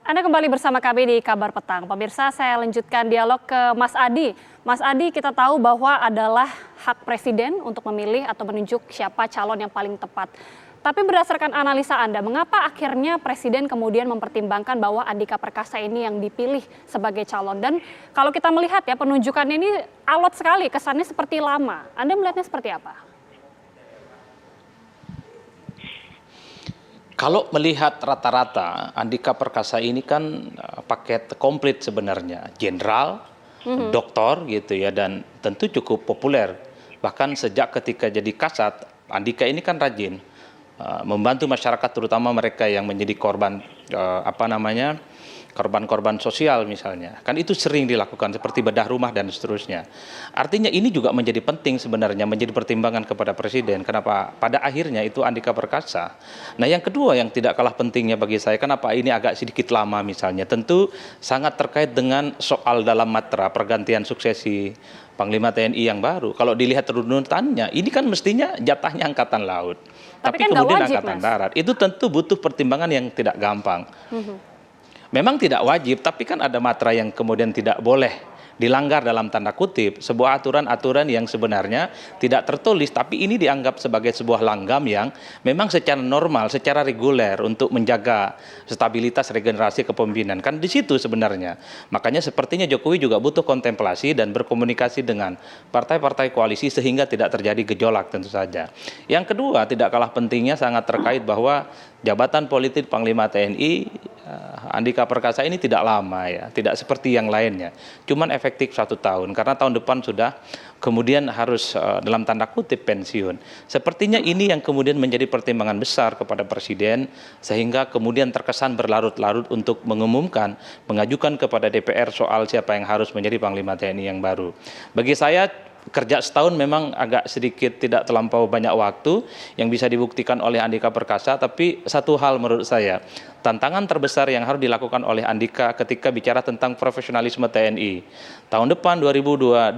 Anda kembali bersama kami di Kabar Petang. Pemirsa, saya lanjutkan dialog ke Mas Adi. Mas Adi, kita tahu bahwa adalah hak Presiden untuk memilih atau menunjuk siapa calon yang paling tepat. Tapi berdasarkan analisa Anda, mengapa akhirnya Presiden kemudian mempertimbangkan bahwa Andika Perkasa ini yang dipilih sebagai calon? Dan kalau kita melihat ya, penunjukan ini alot sekali, kesannya seperti lama. Anda melihatnya seperti apa? Kalau melihat rata-rata, Andika Perkasa ini kan paket komplit sebenarnya, jenderal, doktor gitu ya, dan tentu cukup populer. Bahkan sejak ketika jadi Kasat, Andika ini kan rajin membantu masyarakat, terutama mereka yang menjadi korban korban-korban sosial misalnya. Kan itu sering dilakukan seperti bedah rumah dan seterusnya. Artinya ini juga menjadi penting sebenarnya, menjadi pertimbangan kepada Presiden. Kenapa? Pada akhirnya itu Andika Perkasa. Nah, yang kedua yang tidak kalah pentingnya bagi saya, kenapa ini agak sedikit lama misalnya. Tentu sangat terkait dengan soal dalam matra pergantian suksesi Panglima TNI yang baru. Kalau dilihat runutannya, ini kan mestinya jatahnya Angkatan Laut. Tapi kan kemudian wajib, Angkatan Mas. Darat. Itu tentu butuh pertimbangan yang tidak gampang. Memang tidak wajib, tapi kan ada matra yang kemudian tidak boleh dilanggar dalam tanda kutip, sebuah aturan-aturan yang sebenarnya tidak tertulis, tapi ini dianggap sebagai sebuah langgam yang memang secara normal, secara reguler untuk menjaga stabilitas regenerasi kepemimpinan. Kan di situ sebenarnya. Makanya sepertinya Jokowi juga butuh kontemplasi dan berkomunikasi dengan partai-partai koalisi sehingga tidak terjadi gejolak tentu saja. Yang kedua, tidak kalah pentingnya sangat terkait bahwa jabatan politik Panglima TNI Andika Perkasa ini tidak lama ya, tidak seperti yang lainnya. Cuman efektif 1 tahun, karena tahun depan sudah kemudian harus dalam tanda kutip pensiun. Sepertinya ini yang kemudian menjadi pertimbangan besar kepada Presiden, sehingga kemudian terkesan berlarut-larut untuk mengumumkan, mengajukan kepada DPR soal siapa yang harus menjadi Panglima TNI yang baru. Bagi saya, kerja setahun memang agak sedikit tidak terlampau banyak waktu yang bisa dibuktikan oleh Andika Perkasa, tapi satu hal menurut saya, tantangan terbesar yang harus dilakukan oleh Andika ketika bicara tentang profesionalisme TNI. Tahun depan 2022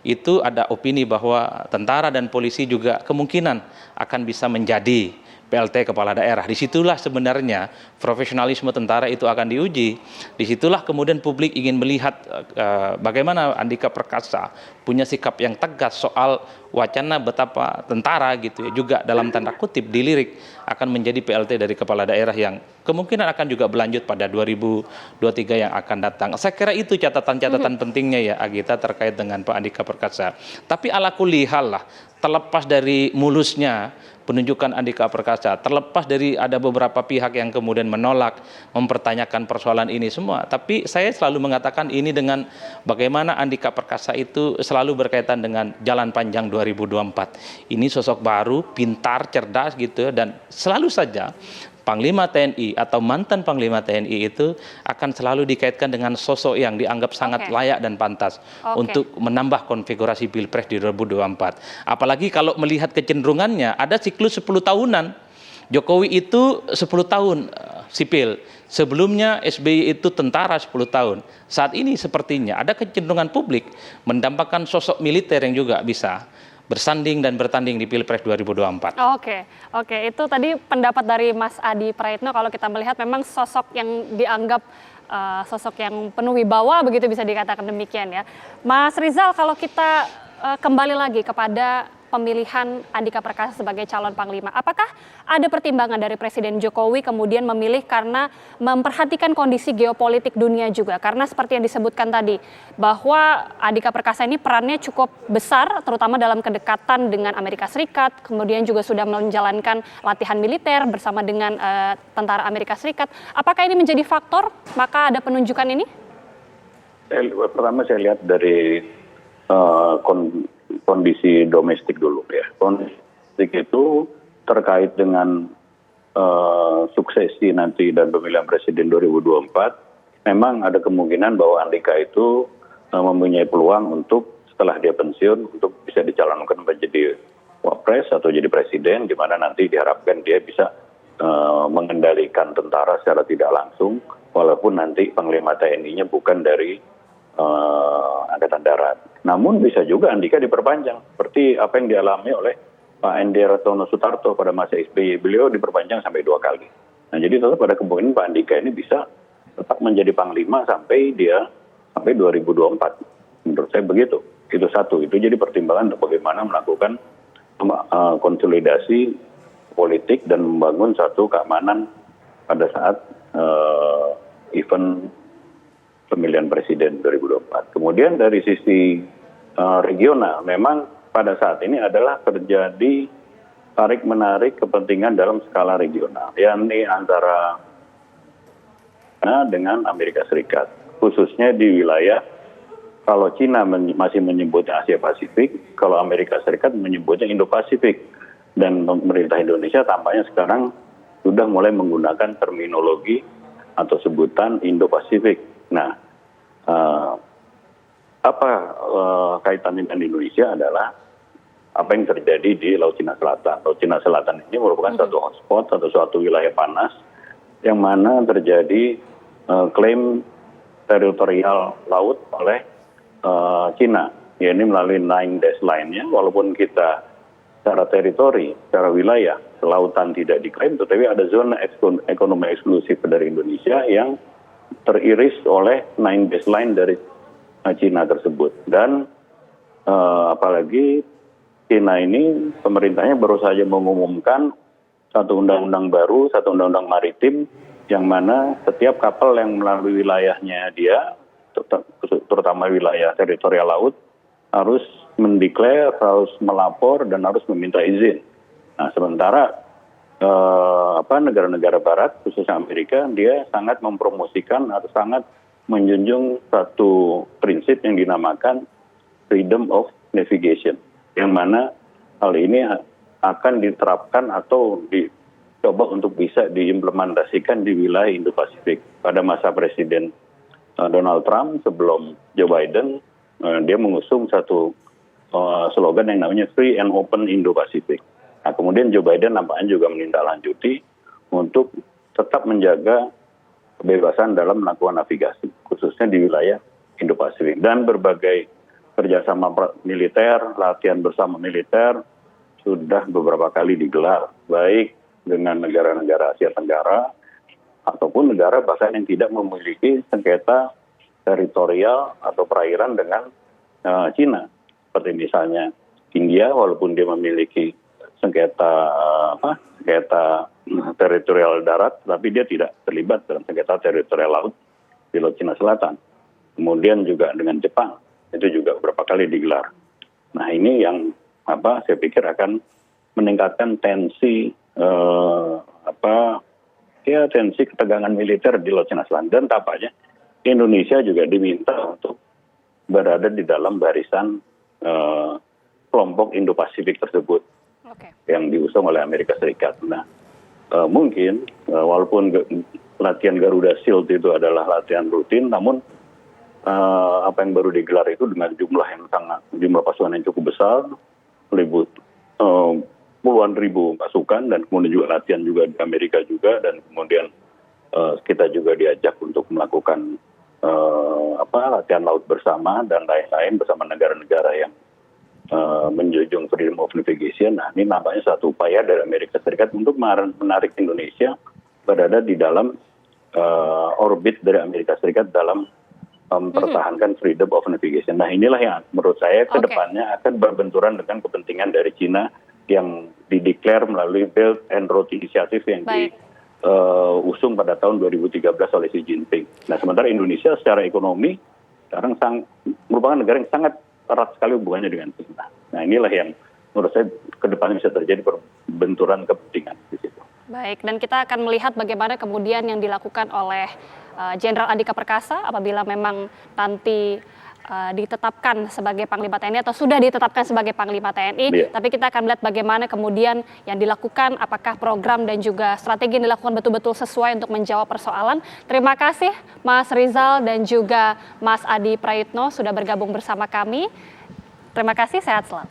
itu ada opini bahwa tentara dan polisi juga kemungkinan akan bisa menjadi PLT kepala daerah. Disitulah sebenarnya profesionalisme tentara itu akan diuji. Disitulah kemudian publik ingin melihat bagaimana Andika Perkasa punya sikap yang tegas soal wacana betapa tentara gitu ya, juga dalam tanda kutip dilirik akan menjadi PLT dari kepala daerah yang kemungkinan akan juga berlanjut pada 2023 yang akan datang. Saya kira itu catatan-catatan pentingnya ya, Agita, terkait dengan Pak Andika Perkasa. Tapi ala kulli hal lah, terlepas dari mulusnya penunjukan Andika Perkasa, terlepas dari ada beberapa pihak yang kemudian menolak, mempertanyakan persoalan ini semua, tapi saya selalu mengatakan ini dengan bagaimana Andika Perkasa itu selalu berkaitan dengan jalan panjang 2024. Ini sosok baru, pintar, cerdas gitu, dan selalu saja Panglima TNI atau mantan Panglima TNI itu akan selalu dikaitkan dengan sosok yang dianggap sangat layak dan pantas untuk menambah konfigurasi Pilpres di 2024. Apalagi kalau melihat kecenderungannya, ada siklus 10 tahunan. Jokowi itu 10 tahun sipil. Sebelumnya SBY itu tentara 10 tahun. Saat ini sepertinya ada kecenderungan publik mendambakan sosok militer yang juga bisa bersanding dan bertanding di Pilpres 2024. Oke, itu tadi pendapat dari Mas Adi Praitno. Kalau kita melihat memang sosok yang dianggap sosok yang penuh wibawa, begitu bisa dikatakan demikian ya. Mas Rizal, kalau kita kembali lagi kepada pemilihan Andika Perkasa sebagai calon Panglima, apakah ada pertimbangan dari Presiden Jokowi kemudian memilih karena memperhatikan kondisi geopolitik dunia juga? Karena seperti yang disebutkan tadi, bahwa Andika Perkasa ini perannya cukup besar, terutama dalam kedekatan dengan Amerika Serikat, kemudian juga sudah menjalankan latihan militer bersama dengan tentara Amerika Serikat. Apakah ini menjadi faktor, maka ada penunjukan ini? Pertama saya lihat dari kondisi domestik dulu ya. Kondisi itu terkait dengan suksesi nanti dan pemilihan presiden 2024, memang ada kemungkinan bahwa Andika itu mempunyai peluang untuk setelah dia pensiun untuk bisa dicalonkan menjadi wapres atau jadi presiden, di mana nanti diharapkan dia bisa mengendalikan tentara secara tidak langsung, walaupun nanti Panglima TNI-nya bukan dari Angkatan Darat. Namun bisa juga Andika diperpanjang, seperti apa yang dialami oleh Pak Endera Tono Sutarto pada masa SBY. Beliau diperpanjang sampai 2 kali. Nah, jadi tetap ada kemungkinan Pak Andika ini bisa tetap menjadi panglima sampai 2024. Menurut saya begitu. Itu satu. Itu jadi pertimbangan untuk bagaimana melakukan konsolidasi politik dan membangun satu keamanan pada saat event pemilihan presiden 2024. Kemudian dari sisi regional, memang pada saat ini adalah terjadi tarik-menarik kepentingan dalam skala regional, yakni antara China dengan Amerika Serikat, khususnya di wilayah, kalau China masih menyebutnya Asia Pasifik, kalau Amerika Serikat menyebutnya Indo-Pasifik, dan pemerintah Indonesia tampaknya sekarang sudah mulai menggunakan terminologi atau sebutan Indo-Pasifik. Nah, kaitannya dengan Indonesia adalah apa yang terjadi di Laut Cina Selatan. Laut Cina Selatan ini merupakan satu hotspot atau suatu wilayah panas yang mana terjadi klaim teritorial laut oleh Cina. Ya, ini melalui 9 dash line-nya, walaupun kita secara teritori, secara wilayah, kelautan tidak diklaim, tetapi ada zona ekonomi eksklusif dari Indonesia yang teriris oleh 9 dash line dari Cina tersebut. Dan apalagi Cina ini pemerintahnya baru saja mengumumkan satu undang-undang baru, satu undang-undang maritim, yang mana setiap kapal yang melalui wilayahnya dia, terutama wilayah teritorial laut, harus mendeklar, harus melapor, dan harus meminta izin. Nah, sementara negara-negara barat, khususnya Amerika, dia sangat mempromosikan atau sangat menjunjung satu prinsip yang dinamakan freedom of navigation, yang mana hal ini akan diterapkan atau dicoba untuk bisa diimplementasikan di wilayah Indo-Pasifik. Pada masa Presiden Donald Trump sebelum Joe Biden, dia mengusung satu slogan yang namanya Free and Open Indo-Pasifik. Nah, kemudian Joe Biden nampaknya juga menindaklanjuti untuk tetap menjaga kebebasan dalam melakukan navigasi, khususnya di wilayah Indo-Pasifik. Dan berbagai kerjasama militer, latihan bersama militer, sudah beberapa kali digelar, baik dengan negara-negara Asia Tenggara, ataupun negara bahkan yang tidak memiliki sengketa teritorial atau perairan dengan Cina. Seperti misalnya India, walaupun dia memiliki sengketa teritorial darat, tapi dia tidak terlibat dalam sengketa teritorial laut di Laut Cina Selatan. Kemudian juga dengan Jepang, itu juga beberapa kali digelar. Nah, ini yang saya pikir akan meningkatkan tensi tensi ketegangan militer di Laut Cina Selatan. Dan tampaknya Indonesia juga diminta untuk berada di dalam barisan kelompok Indo-Pasifik tersebut yang diusung oleh Amerika Serikat. Nah, mungkin walaupun latihan Garuda Shield itu adalah latihan rutin, namun apa yang baru digelar itu dengan jumlah pasukan yang cukup besar, puluhan ribu pasukan, dan kemudian juga latihan juga di Amerika juga, dan kemudian kita juga diajak untuk melakukan latihan laut bersama dan lain-lain bersama negara-negara yang menjunjung freedom of navigation. Nah, ini nampaknya satu upaya dari Amerika Serikat untuk menarik Indonesia berada di dalam orbit dari Amerika Serikat dalam mempertahankan freedom of navigation. Nah, inilah yang menurut saya ke depannya akan berbenturan dengan kepentingan dari Cina yang dideklar melalui Belt and Road Initiative yang diusung pada tahun 2013 oleh Xi Jinping. Nah, sementara Indonesia secara ekonomi sekarang merupakan negara yang sangat erat sekali hubungannya dengan China. Nah, inilah yang menurut saya ke depannya bisa terjadi perbenturan kepentingan di situ. Baik, dan kita akan melihat bagaimana kemudian yang dilakukan oleh Jenderal Andika Perkasa apabila memang nanti ditetapkan sebagai Panglima TNI atau sudah ditetapkan sebagai Panglima TNI, tapi kita akan melihat bagaimana kemudian yang dilakukan, apakah program dan juga strategi yang dilakukan betul-betul sesuai untuk menjawab persoalan. Terima kasih Mas Rizal dan juga Mas Adi Praitno sudah bergabung bersama kami. Terima kasih, sehat selalu.